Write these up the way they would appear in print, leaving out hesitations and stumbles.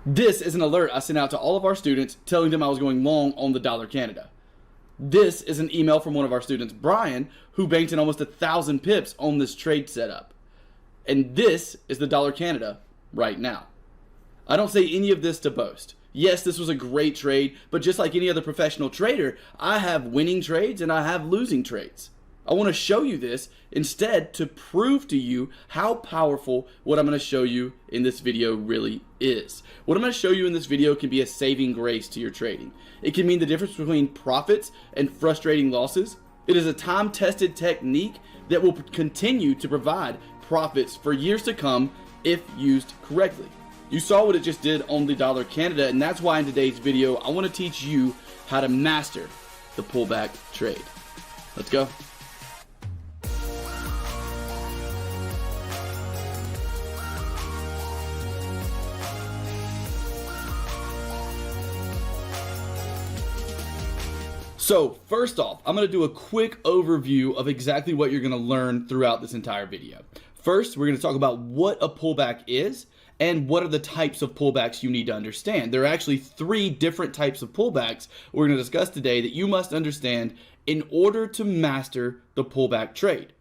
This is an alert I sent out to all of our students telling them I was going long on the dollar Canada. This is an email from one of our students, Brian, who banked in almost 1,000 pips on this trade setup. And this is the dollar Canada right now. I don't say any of this to boast. Yes, this was a great trade, but just like any other professional trader, I have winning trades and I have losing trades. I want to show you this instead to prove to you how powerful what I'm going to show you in this video really is. What I'm going to show you in this video can be a saving grace to your trading. It can mean the difference between profits and frustrating losses. It is a time-tested technique that will continue to provide profits for years to come if used correctly. You saw what it just did on the dollar Canada, and that's why in today's video I want to teach you how to master the pullback trade. Let's go. So first off, I'm going to do a quick overview of exactly what you're going to learn throughout this entire video. First, we're going to talk about what a pullback is and what are the types of pullbacks you need to understand. There are actually 3 different types of pullbacks we're going to discuss today that you must understand in order to master the pullback trade.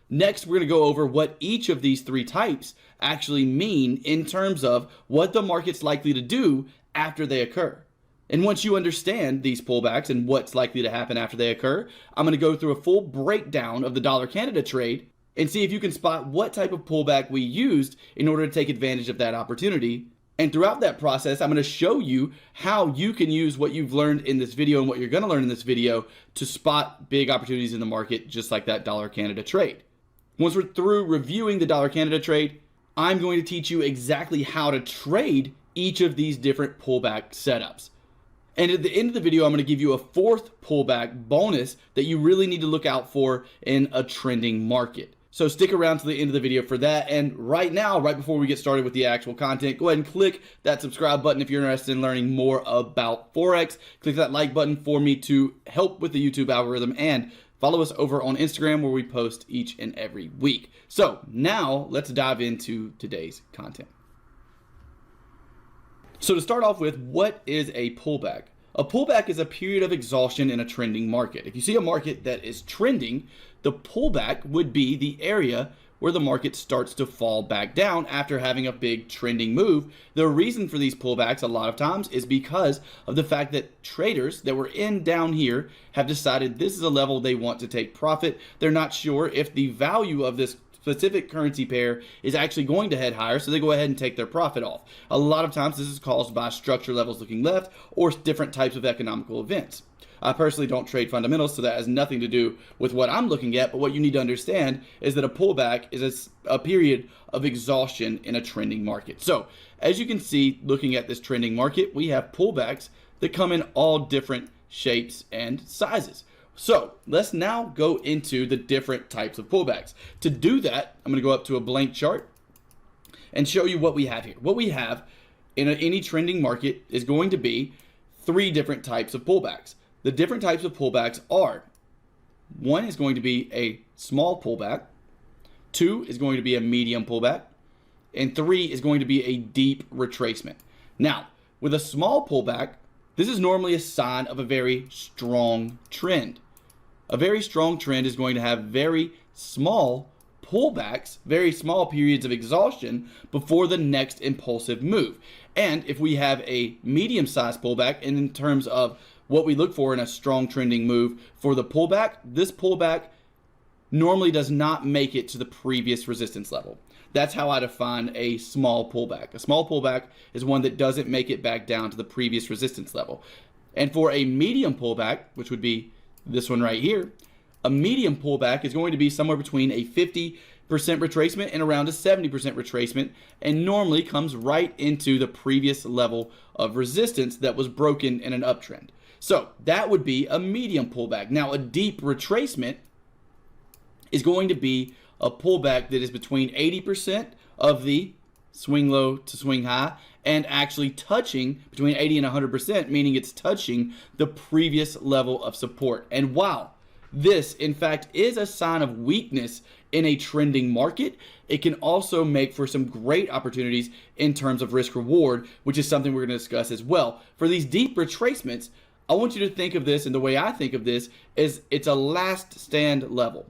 Next, we're going to go over what each of these 3 types actually mean in terms of what the market's likely to do after they occur. And once you understand these pullbacks and what's likely to happen after they occur, I'm going to go through a full breakdown of the dollar Canada trade and see if you can spot what type of pullback we used in order to take advantage of that opportunity. And throughout that process, I'm going to show you how you can use what you've learned in this video and what you're going to learn in this video to spot big opportunities in the market, just like that dollar Canada trade. Once we're through reviewing the dollar Canada trade, I'm going to teach you exactly how to trade each of these different pullback setups. And at the end of the video, I'm going to give you a 4th pullback bonus that you really need to look out for in a trending market. So stick around to the end of the video for that. And right now, right before we get started with the actual content, go ahead and click that subscribe button if you're interested in learning more about Forex. Click that like button for me to help with the YouTube algorithm, and follow us over on Instagram where we post each and every week. So now let's dive into today's content. So to start off with, what is a pullback? A pullback is a period of exhaustion in a trending market. If you see a market that is trending, the pullback would be the area where the market starts to fall back down after having a big trending move. The reason for these pullbacks a lot of times is because of the fact that traders that were in down here have decided this is a level they want to take profit. They're not sure if the value of this specific currency pair is actually going to head higher, so they go ahead and take their profit off. A lot of times this is caused by structure levels looking left or different types of economical events. I personally don't trade fundamentals, so that has nothing to do with what I'm looking at, but what you need to understand is that a pullback is a period of exhaustion in a trending market. So as you can see, looking at this trending market, we have pullbacks that come in all different shapes and sizes. So let's now go into the different types of pullbacks. To do that, I'm going to go up to a blank chart and show you what we have here. What we have in any trending market is going to be 3 different types of pullbacks. The different types of pullbacks are: 1 is going to be a small pullback, 2 is going to be a medium pullback, and 3 is going to be a deep retracement. Now, with a small pullback, this is normally a sign of a very strong trend. A very strong trend is going to have very small pullbacks, very small periods of exhaustion before the next impulsive move. And if we have a medium-sized pullback, and in terms of what we look for in a strong trending move for the pullback, this pullback normally does not make it to the previous resistance level. That's how I define a small pullback. A small pullback is one that doesn't make it back down to the previous resistance level. And for a medium pullback, which would be this one right here, a medium pullback is going to be somewhere between a 50% retracement and around a 70% retracement, and normally comes right into the previous level of resistance that was broken in an uptrend. So that would be a medium pullback. Now, a deep retracement is going to be a pullback that is between 80% of the swing low to swing high and actually touching between 80 and 100%, meaning it's touching the previous level of support. And while this, in fact, is a sign of weakness in a trending market, it can also make for some great opportunities in terms of risk reward, which is something we're going to discuss as well. For these deep retracements, I want you to think of this, and the way I think of this is it's a last stand level.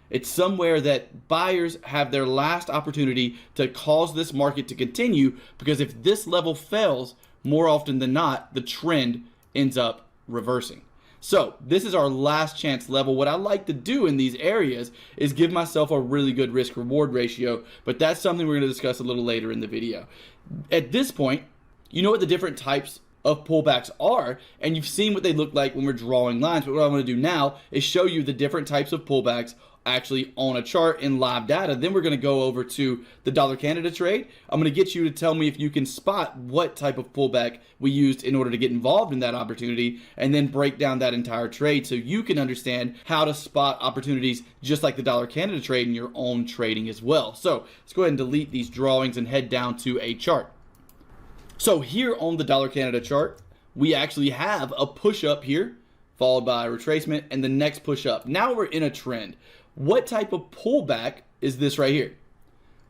It's somewhere that buyers have their last opportunity to cause this market to continue, because if this level fails, more often than not, the trend ends up reversing. So this is our last chance level. What I like to do in these areas is give myself a really good risk reward ratio, but that's something we're going to discuss a little later in the video. At this point, you know what the different types of pullbacks are, and you've seen what they look like when we're drawing lines. But what I want to do now is show you the different types of pullbacks actually on a chart in live data. Then we're going to go over to the dollar Canada trade. I'm going to get you to tell me if you can spot what type of pullback we used in order to get involved in that opportunity, and then break down that entire trade so you can understand how to spot opportunities just like the dollar Canada trade in your own trading as well. So let's go ahead and delete these drawings and head down to a chart. So here on the dollar Canada chart, we actually have a push up here, followed by a retracement, and the next push up. Now we're in a trend. What type of pullback is this right here?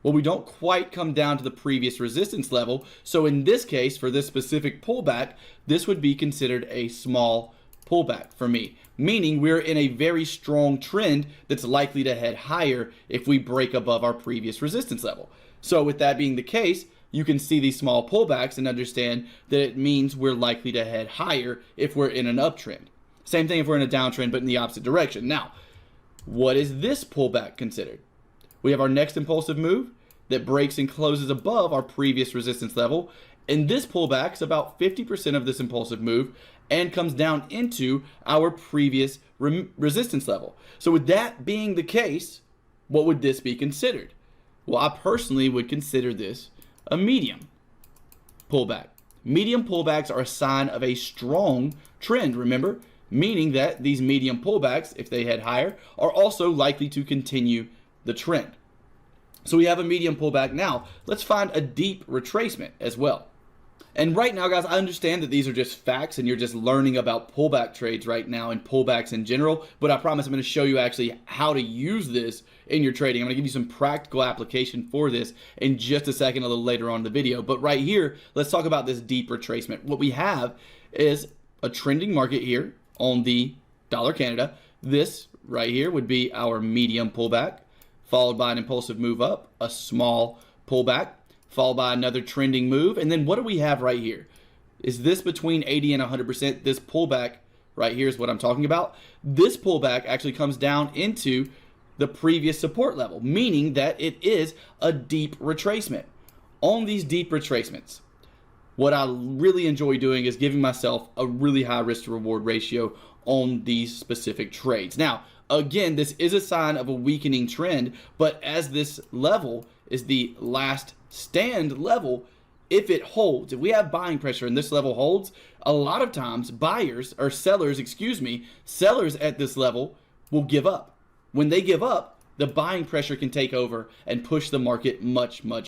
Well, we don't quite come down to the previous resistance level. So in this case, for this specific pullback, this would be considered a small pullback for me, meaning we're in a very strong trend that's likely to head higher if we break above our previous resistance level. So with that being the case, you can see these small pullbacks and understand that it means we're likely to head higher if we're in an uptrend. Same thing if we're in a downtrend, but in the opposite direction. Now, what is this pullback considered? We have our next impulsive move that breaks and closes above our previous resistance level. And this pullback is about 50% of this impulsive move and comes down into our previous resistance level. So with that being the case, what would this be considered? Well, I personally would consider this a medium pullback. Medium pullbacks are a sign of a strong trend, remember? Meaning that these medium pullbacks, if they head higher, are also likely to continue the trend. So we have a medium pullback. Now, let's find a deep retracement as well. And right now, guys, I understand that these are just facts and you're just learning about pullback trades right now and pullbacks in general, but I promise I'm going to show you actually how to use this in your trading. I'm going to give you some practical application for this in just a second, a little later on in the video. But right here, let's talk about this deep retracement. What we have is a trending market here on the dollar Canada. This right here would be our medium pullback, followed by an impulsive move up, a small pullback, followed by another trending move. And then what do we have right here? Is this between 80 and 100%? This pullback right here is what I'm talking about. This pullback actually comes down into the previous support level, meaning that it is a deep retracement. On these deep retracements, what I really enjoy doing is giving myself a really high risk to reward ratio on these specific trades. Now, again, this is a sign of a weakening trend, but as this level is the last stand level, if it holds, if we have buying pressure and this level holds, a lot of times sellers at this level will give up. When they give up, the buying pressure can take over and push the market much, much